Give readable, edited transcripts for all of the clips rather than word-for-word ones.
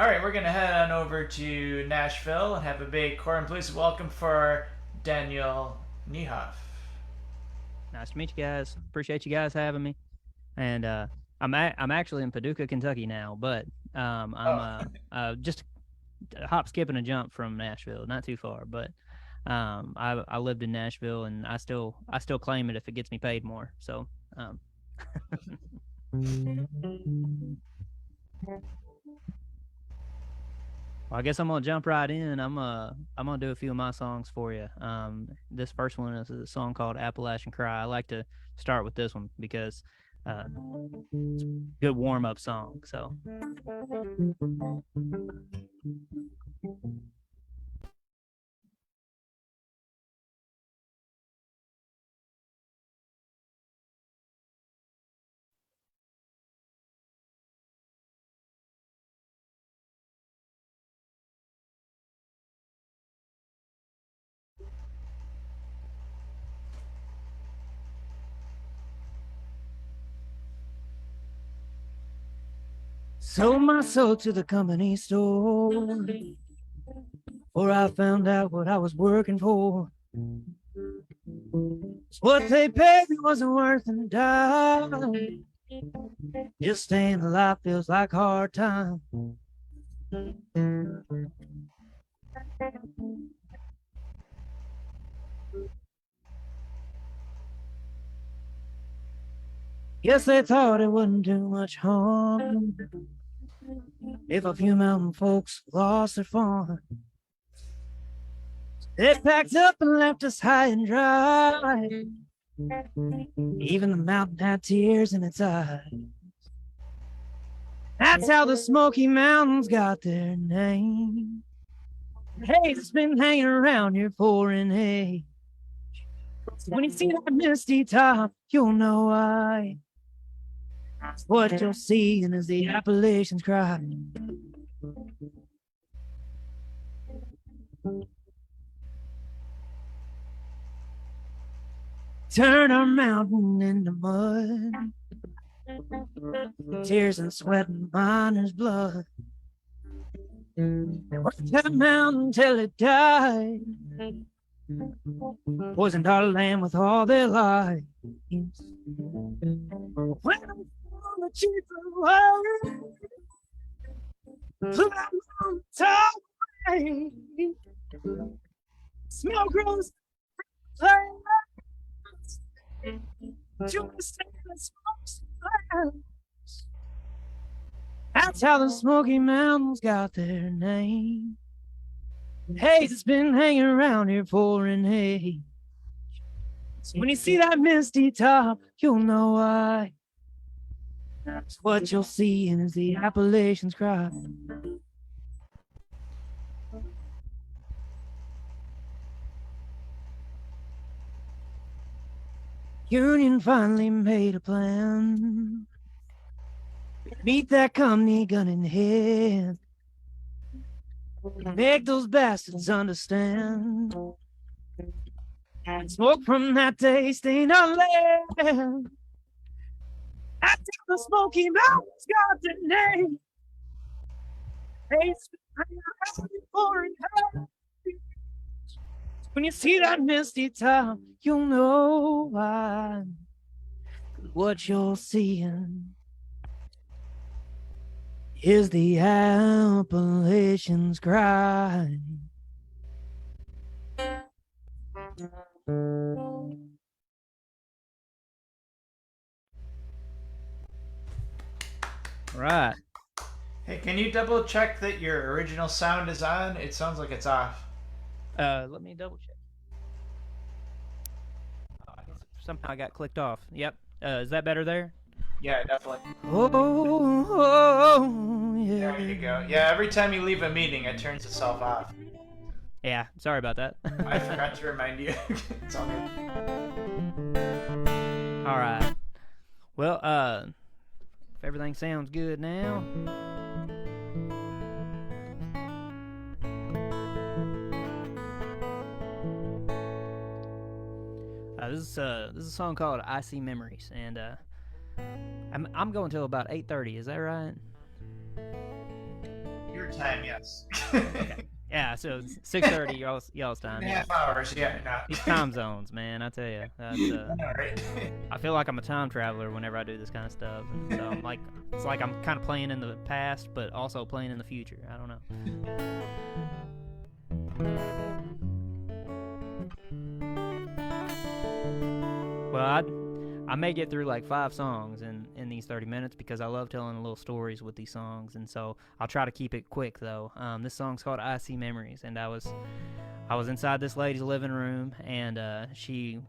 All right, we're gonna head on over to Nashville and have a big QuaranPalooza welcome for Daniel Neihoff. Nice to meet you guys. Appreciate you guys having me. And I'm actually in Paducah, Kentucky now, but I'm Oh, just a hop, skip, and a jump from Nashville, not too far. But I lived in Nashville, and I still claim it if it gets me paid more. So um, well, I guess I'm gonna jump right in. I'm gonna do a few of my songs for you. This first one is a song called Appalachian Cry. I like to start with this one because uh, it's a good warm up song. Sold my soul to the company store, or I found out what I was working for. What they paid me wasn't worth a dime. Just staying alive feels like hard time. Guess they thought it wouldn't do much harm if a few mountain folks lost their farm. They packed up and left us high and dry. Even the mountain had tears in its eyes. That's how the Smoky Mountains got their name. Haze has been hanging around here pouring hay. So when you see that misty top, you'll know why. What you're seeing is the Appalachians cry. Turn our mountain into mud, tears and sweat and miner's blood. They worked that mountain till it died, poisoned our land with all their lies. When I'm the chief of put out on the top way. Smoke grows to understand the smoke's flames. That's how the Smoky Mountains got their name. Haze has been hanging around here pouring hay. So when you see that misty top, you'll know why. That's what you'll see, and is the Appalachians cry. Union finally made a plan. Meet that company gun in hand. Make those bastards understand. Smoke from that day stained our land. That's how the Smoky Mountains got their name. When you see that misty top, you'll know why. What you're seeing is the Appalachians cry. Right. hey, can you double check that your original sound is on? It sounds like it's off. Let me double check. Somehow I got clicked off. Yep. Is that better there? Yeah, definitely. Oh, yeah. There you go. Yeah, every time you leave a meeting, it turns itself off. Yeah, sorry about that. I forgot to remind you. It's all good. All right. Well, if everything sounds good now. This is a song called "Icy Memories," and I'm going till about 8:30. Is that right? You're time, yes. Yeah, so 6:30 y'all's time. Yeah. 2.5 hours, yeah. No. These time zones, man, I tell you, that's All right. I feel like I'm a time traveler whenever I do this kind of stuff. And so I'm like, it's like I'm kind of playing in the past, but also playing in the future. I don't know. Well, I may get through like 5 songs in these 30 minutes because I love telling little stories with these songs, and so I'll try to keep it quick though. This song's called "I See Memories," and I was inside this lady's living room, and she,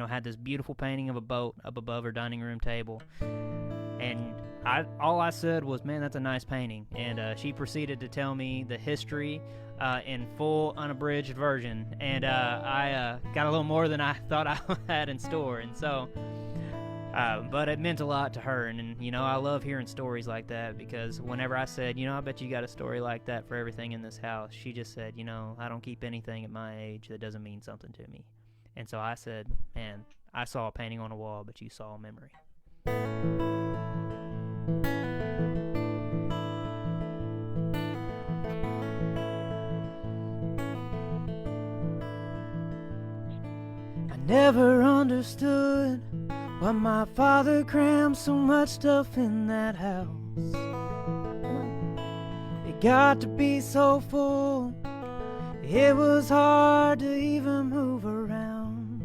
had this beautiful painting of a boat up above her dining room table, and all I said was, "Man, that's a nice painting," and she proceeded to tell me the history in full unabridged version, and I got a little more than I thought I had in store, and so. But it meant a lot to her, and I love hearing stories like that, because whenever I said, I bet you got a story like that for everything in this house, she just said, I don't keep anything at my age that doesn't mean something to me. And so I said, man, I saw a painting on a wall, but you saw a memory. I never understood why my father crammed so much stuff in that house. It got to be so full, it was hard to even move around.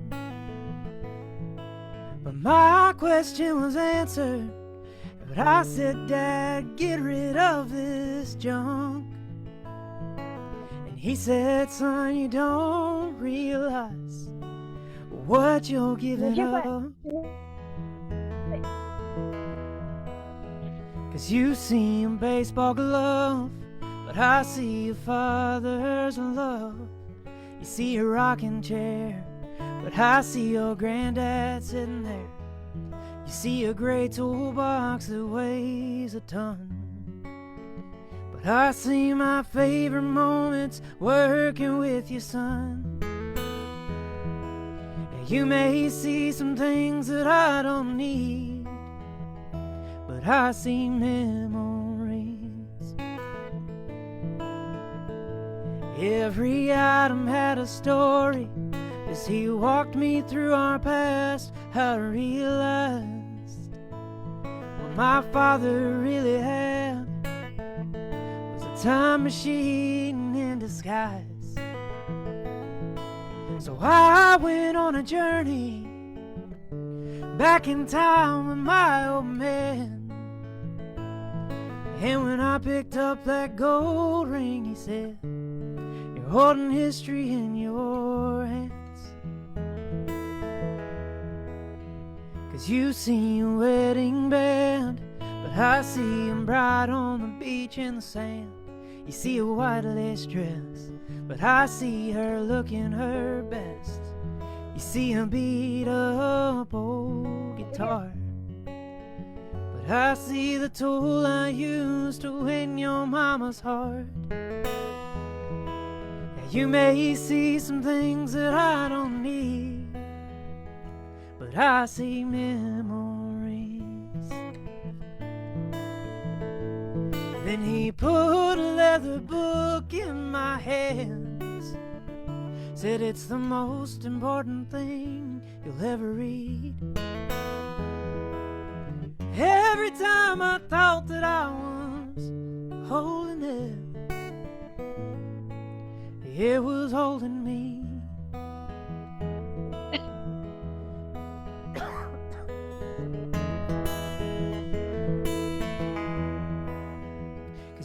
But my question was answered, but I said, "Dad, get rid of this junk." And he said, "Son, you don't realize what you're giving up. 'Cause you see a baseball glove, but I see a father's love. You see a rocking chair, but I see your granddad sitting there. You see a gray toolbox that weighs a ton, but I see my favorite moments working with you, son. You may see some things that I don't need, but I see memories. Every item had a story. As he walked me through our past, I realized what my father really had was a time machine in disguise. So I went on a journey back in time with my old man. And when I picked up that gold ring, he said, "You're holding history in your hands." 'Cause you see a wedding band, but I see him bride on the beach in the sand. You see a white lace dress, but I see her looking her best. You see a beat up old guitar, but I see the tool I used to win your mama's heart. Yeah, you may see some things that I don't need, but I see memories. Then he put a leather book in my hands, said it's the most important thing you'll ever read. Every time I thought that I was holding it was holding me.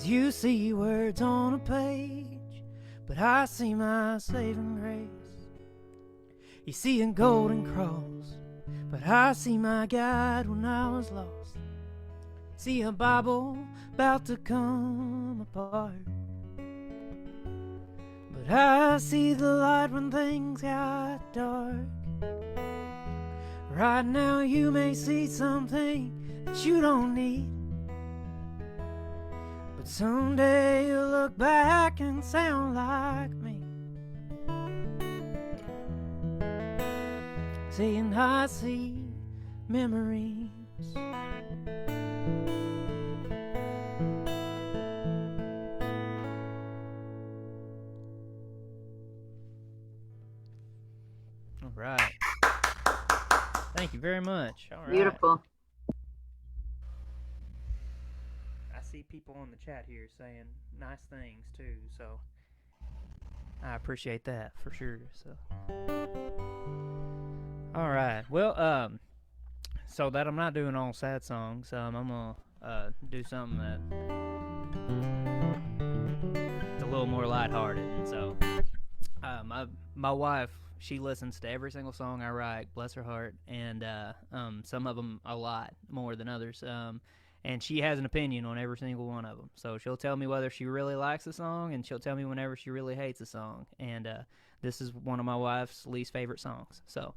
You see words on a page, but I see my saving grace. You see a golden cross, but I see my guide when I was lost. See a Bible about to come apart, but I see the light when things got dark. Right now you may see something that you don't need, but someday you'll look back and sound like me, saying I see memories. Thank you very much. All right. Beautiful. I see people on the chat here saying nice things too, so I appreciate that for sure. So, all right. Well, so that I'm not doing all sad songs, I'm gonna do something that it's a little more lighthearted. And so, my wife, she listens to every single song I write, bless her heart, and some of them a lot more than others. And she has an opinion on every single one of them. So she'll tell me whether she really likes a song, and she'll tell me whenever she really hates a song. And this is one of my wife's least favorite songs. So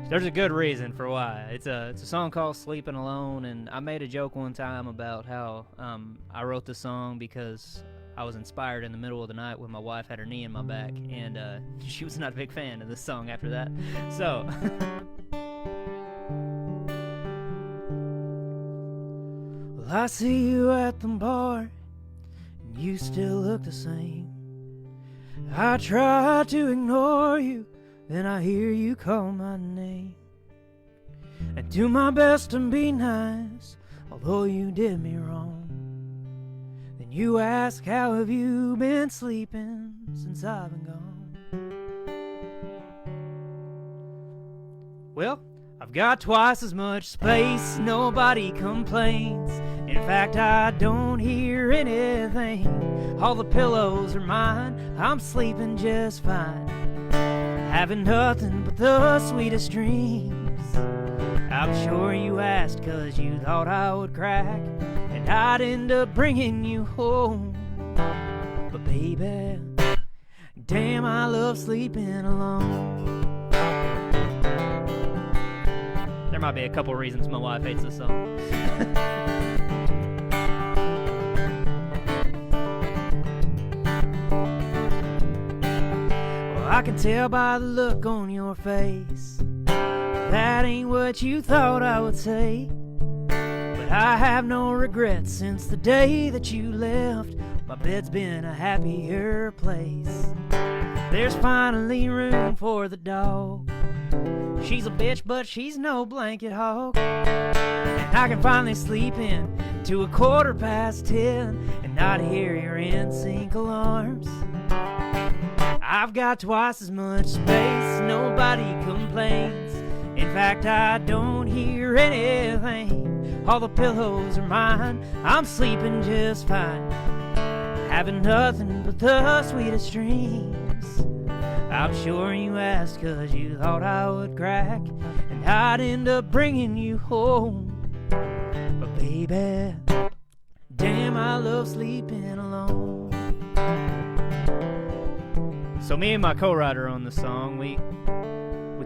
there's a good reason for why. It's a song called "Sleeping Alone," and I made a joke one time about how I wrote the song because I was inspired in the middle of the night when my wife had her knee in my back, and she was not a big fan of this song after that. So. Well, I see you at the bar, and you still look the same. I try to ignore you, then I hear you call my name. I do my best to be nice, although you did me wrong. Then you ask, how have you been sleeping since I've been gone? Well, I've got twice as much space, nobody complains. In fact, I don't hear anything. All the pillows are mine, I'm sleeping just fine. Having nothing but the sweetest dreams. I'm sure you asked 'cause you thought I would crack, and I'd end up bringing you home. But baby, damn, I love sleeping alone. There might be a couple reasons my wife hates this song. Well, I can tell by the look on your face that ain't what you thought I would say. But I have no regrets since the day that you left. My bed's been a happier place. There's finally room for the dog. She's a bitch, but she's no blanket hog. And I can finally sleep in to 10:15 and not hear your NSYNC alarms. I've got twice as much space, nobody complains. In fact, I don't hear anything. All the pillows are mine, I'm sleeping just fine. Having nothing but the sweetest dreams. I'm sure you asked 'cause you thought I would crack, and I'd end up bringing you home. But baby, damn, I love sleeping alone. So me and my co-writer on the song, we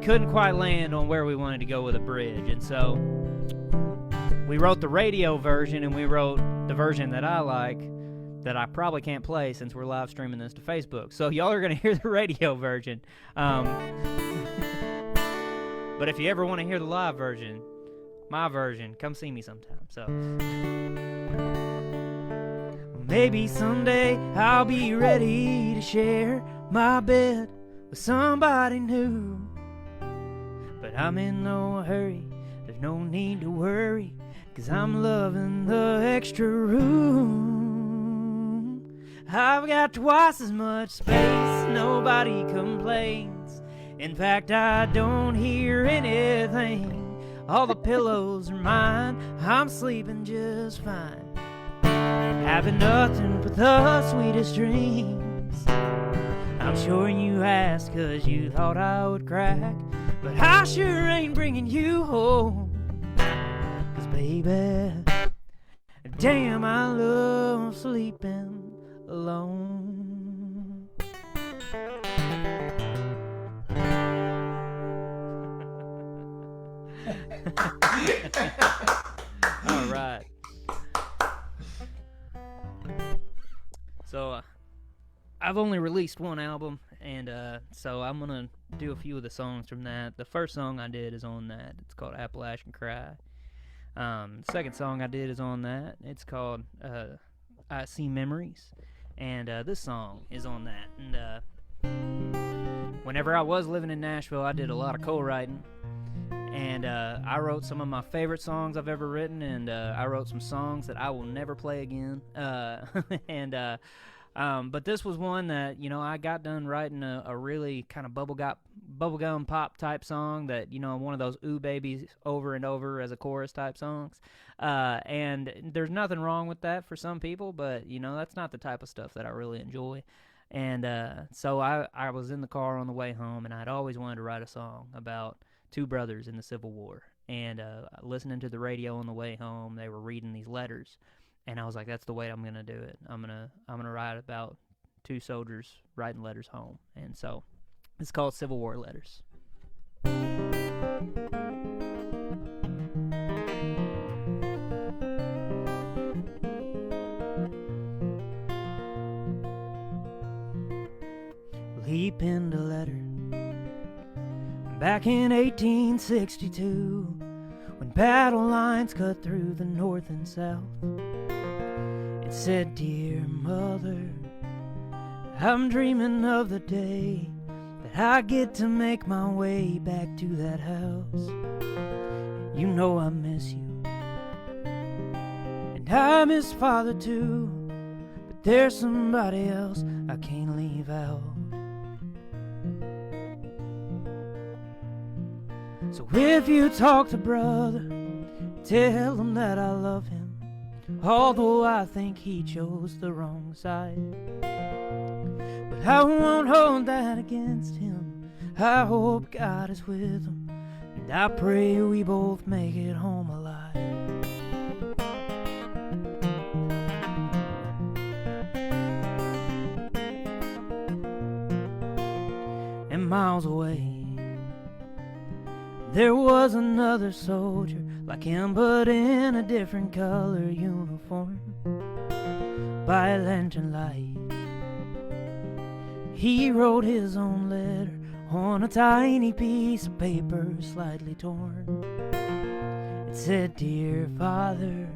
couldn't quite land on where we wanted to go with a bridge, and so we wrote the radio version, and we wrote the version that I like, that I probably can't play since we're live streaming this to Facebook. So y'all are going to hear the radio version. But if you ever want to hear the live version, my version, come see me sometime. So maybe someday I'll be ready to share my bed with somebody new. But I'm in no hurry, there's no need to worry, 'cause I'm loving the extra room. I've got twice as much space, nobody complains. In fact, I don't hear anything. All the pillows are mine, I'm sleeping just fine. Having nothing but the sweetest dreams. I'm sure you asked 'cause you thought I would crack, but I sure ain't bringing you home. 'Cause baby, damn, I love sleeping alone. All right. So I've only released one album, and so I'm gonna do a few of the songs from that. The first song I did is on that. It's called Appalachian Cry. The second song I did is on that. It's called I See Memories. And this song is on that. And whenever I was living in Nashville, I did a lot of co-writing. And I wrote some of my favorite songs I've ever written, and I wrote some songs that I will never play again. But this was one that, I got done writing a really kind of bubblegum pop type song that, one of those ooh babies over and over as a chorus type songs. And there's nothing wrong with that for some people, but, that's not the type of stuff that I really enjoy. And so I was in the car on the way home, and I'd always wanted to write a song about two brothers in the Civil War. And listening to the radio on the way home, they were reading these letters. And I was like, that's the way I'm gonna do it. I'm gonna write about two soldiers writing letters home. And so it's called Civil War Letters. Leap into letter back in 1862, when battle lines cut through the north and south. It said, dear mother, I'm dreaming of the day that I get to make my way back to that house. You know I miss you, and I miss father too, but there's somebody else I can't leave out. So if you talk to brother, tell him that I love him, although I think he chose the wrong side. But I won't hold that against him. I hope God is with him, and I pray we both make it home alive. And miles away, there was another soldier like him, but in a different color uniform. By lantern light, he wrote his own letter on a tiny piece of paper slightly torn. It said, dear father,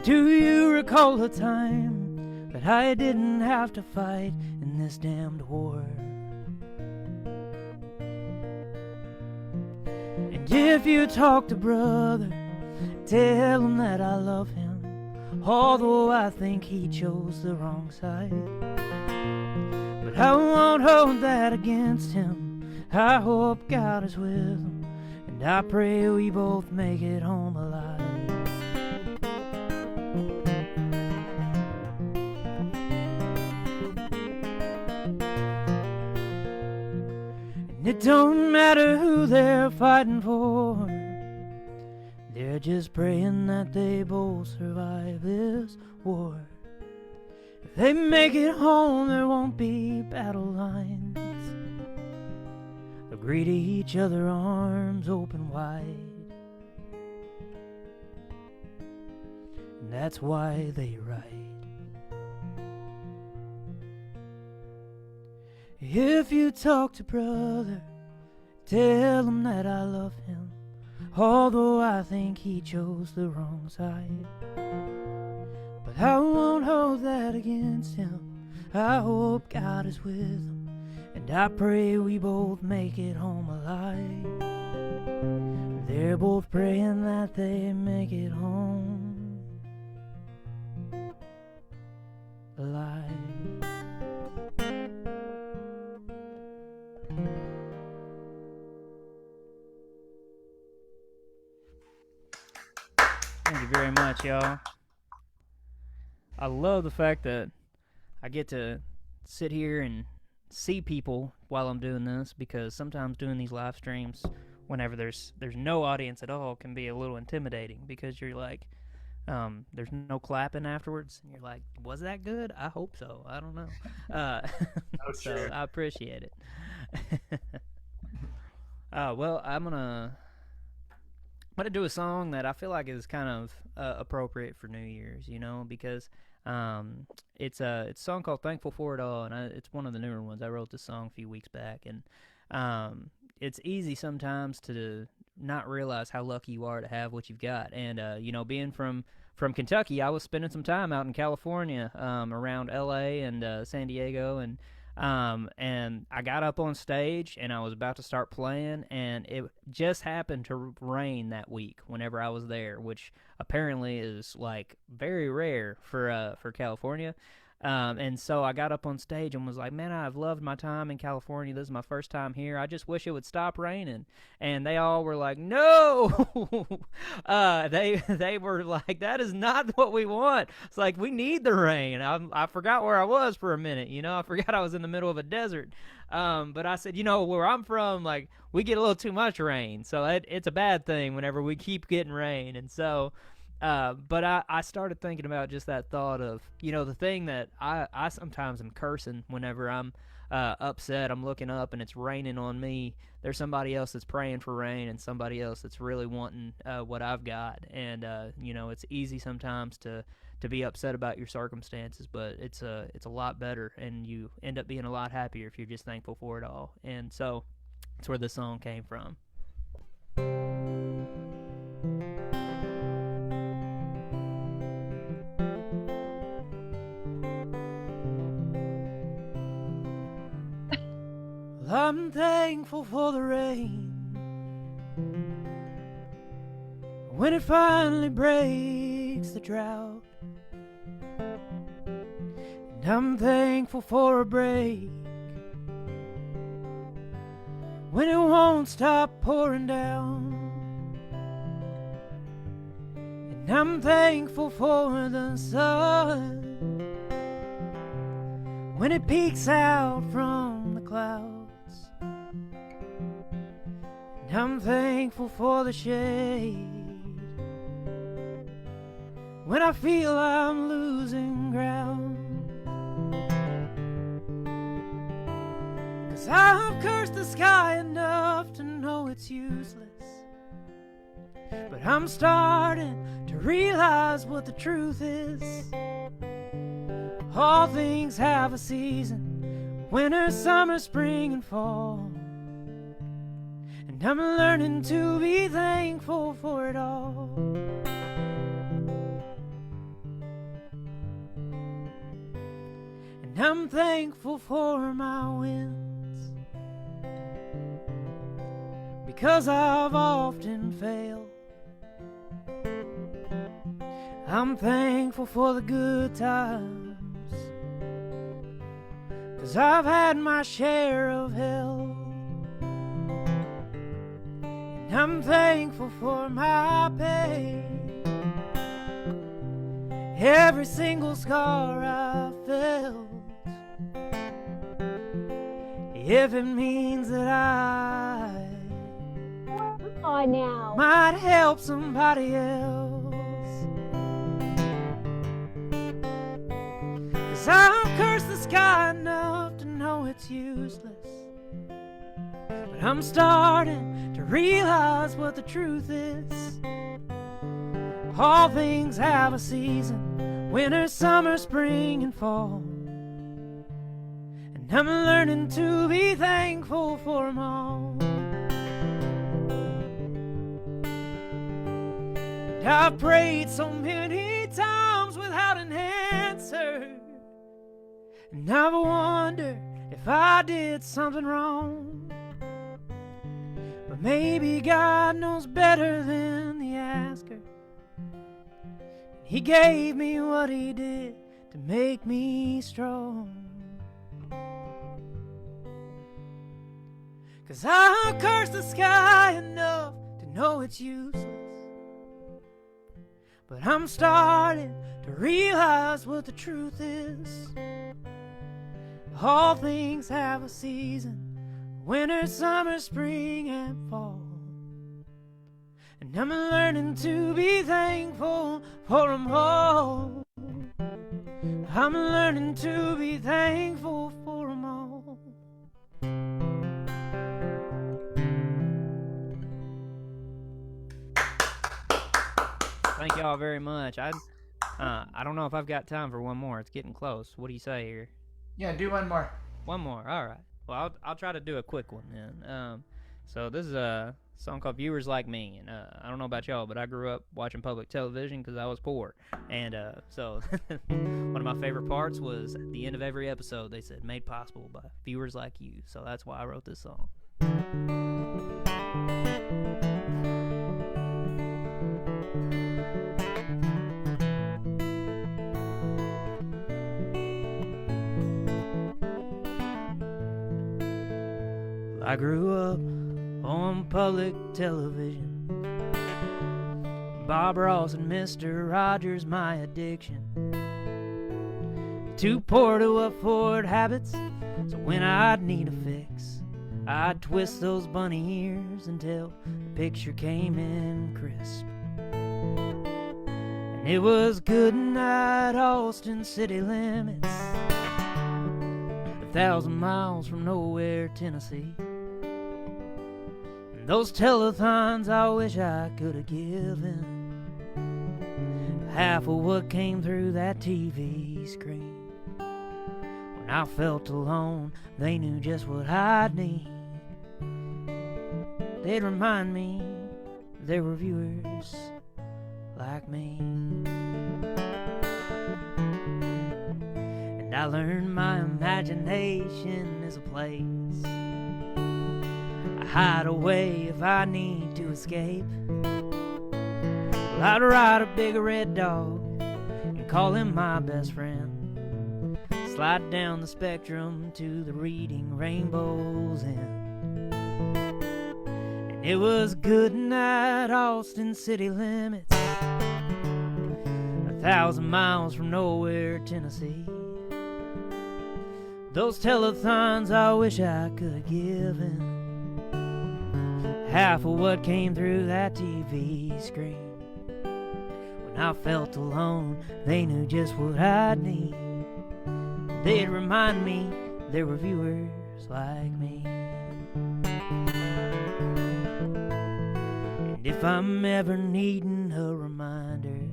do you recall the time that I didn't have to fight in this damned war? And if you talk to brother, tell him that I love him, although I think he chose the wrong side. But I won't hold that against him. I hope God is with him, and I pray we both make it home alive. It don't matter who they're fighting for, they're just praying that they both survive this war. If they make it home, there won't be battle lines. They'll greet each other, arms open wide. And that's why they write. If you talk to brother, tell him that I love him, although I think he chose the wrong side. But I won't hold that against him. I hope God is with him, and I pray we both make it home alive. They're both praying that they make it home alive. Thank you very much, y'all. I love the fact that I get to sit here and see people while I'm doing this, because sometimes doing these live streams whenever there's no audience at all can be a little intimidating, because you're like, there's no clapping afterwards, and you're like, was that good? I hope so. I don't know. So sure. I appreciate it. Well, I'm gonna do a song that I feel like is kind of appropriate for New Year's, because it's a song called "Thankful for It All," and it's one of the newer ones. I wrote this song a few weeks back, and it's easy sometimes to not realize how lucky you are to have what you've got. And being from Kentucky, I was spending some time out in California, around LA and San Diego, and And I got up on stage and I was about to start playing, and it just happened to rain that week whenever I was there, which apparently is like very rare for California. And so I got up on stage and was like, "Man, I've loved my time in California. This is my first time here. I just wish it would stop raining." And they all were like, "No!" They were like, "That is not what we want." It's like, we need the rain. I forgot where I was for a minute. I forgot I was in the middle of a desert. But I said, where I'm from, like, we get a little too much rain, so it's a bad thing whenever we keep getting rain. And so but I started thinking about just that thought of, the thing that I sometimes am cursing whenever I'm upset. I'm looking up and it's raining on me. There's somebody else that's praying for rain and somebody else that's really wanting what I've got. And, it's easy sometimes to be upset about your circumstances, but it's a lot better, and you end up being a lot happier if you're just thankful for it all. And so that's where this song came from. I'm thankful for the rain when it finally breaks the drought. And I'm thankful for a break when it won't stop pouring down. And I'm thankful for the sun when it peeks out from the clouds. And I'm thankful for the shade when I feel I'm losing ground. 'Cause I've cursed the sky enough to know it's useless, but I'm starting to realize what the truth is. All things have a season: winter, summer, spring, and fall. And I'm learning to be thankful for it all. And I'm thankful for my wins, because I've often failed. I'm thankful for the good times, 'cause I've had my share of hell. And I'm thankful for my pain, every single scar I felt, if it means that I now might help somebody else. 'Cause I've cursed the sky enough to know it's useless, but I'm starting to realize what the truth is. All things have a season: winter, summer, spring, and fall. And I'm learning to be thankful for them all. And I've prayed so many times without an answer, and I've wondered if I did something wrong. But maybe God knows better than the asker. He gave me what he did to make me strong. 'Cause I cursed the sky enough to know it's useless, but I'm starting to realize what the truth is. All things have a season: winter, summer, spring, and fall. And I'm learning to be thankful for them all. I'm learning to be thankful for them all. Thank y'all very much. I don't know if I've got time for one more. It's getting close. What do you say here? Yeah, do one more. One more. All right. Well, I'll try to do a quick one then. So this is song called Viewers Like Me. And I don't know about y'all, but I grew up watching public television because I was poor. And so one of my favorite parts was at the end of every episode, they said, made possible by viewers like you. So that's why I wrote this song. I grew up on public television. Bob Ross and Mr. Rogers, my addiction. Too poor to afford habits, so when I'd need a fix, I'd twist those bunny ears until the picture came in crisp. And it was good night, Austin city limits, 1,000 miles from nowhere, Tennessee. Those telethons I wish I could have given half of what came through that TV screen. When I felt alone, they knew just what I'd need. They'd remind me there were viewers like me. And I learned my imagination is a place hide away if I need to escape. Well, I'd ride a big red dog and call him my best friend. Slide down the spectrum to the reading rainbow's end. And it was good night, Austin city limits, 1,000 miles from nowhere, Tennessee. Those telethons I wish I could have given half of what came through that TV screen. When I felt alone, they knew just what I'd need. They'd remind me there were viewers like me. And if I'm ever needing a reminder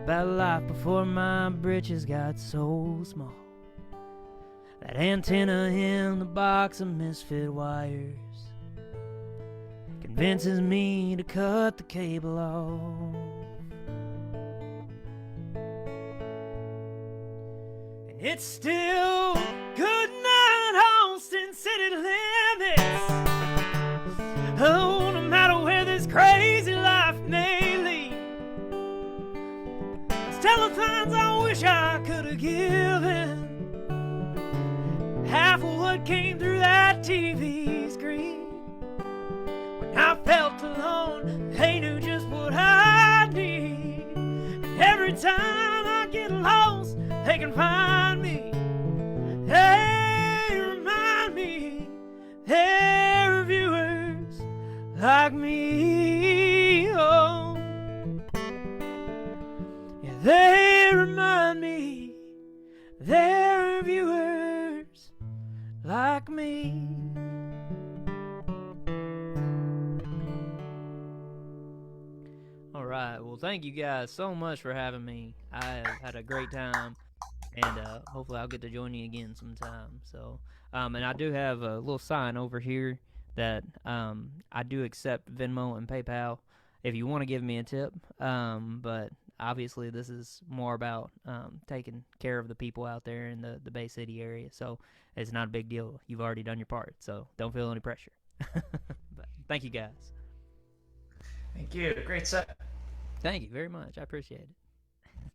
about life before my britches got so small, that antenna in the box of misfit wires convinces me to cut the cable off. And it's still good night, Austin city limits. Oh, no matter where this crazy life may lead, those telethons I wish I could have given half of what came through that TV screen. I felt alone, they knew just what I need. And every time I get lost, they can find me. They remind me they're viewers like me. Oh, yeah, they remind me they're viewers like me. Alright, well, thank you guys so much for having me. I have had a great time, and hopefully I'll get to join you again sometime. So, and I do have a little sign over here that I do accept Venmo and PayPal if you want to give me a tip. But obviously this is more about taking care of the people out there in the Bay City area, so it's not a big deal. You've already done your part, so don't feel any pressure. But thank you guys. Thank you. Great set. Thank you very much. I appreciate it.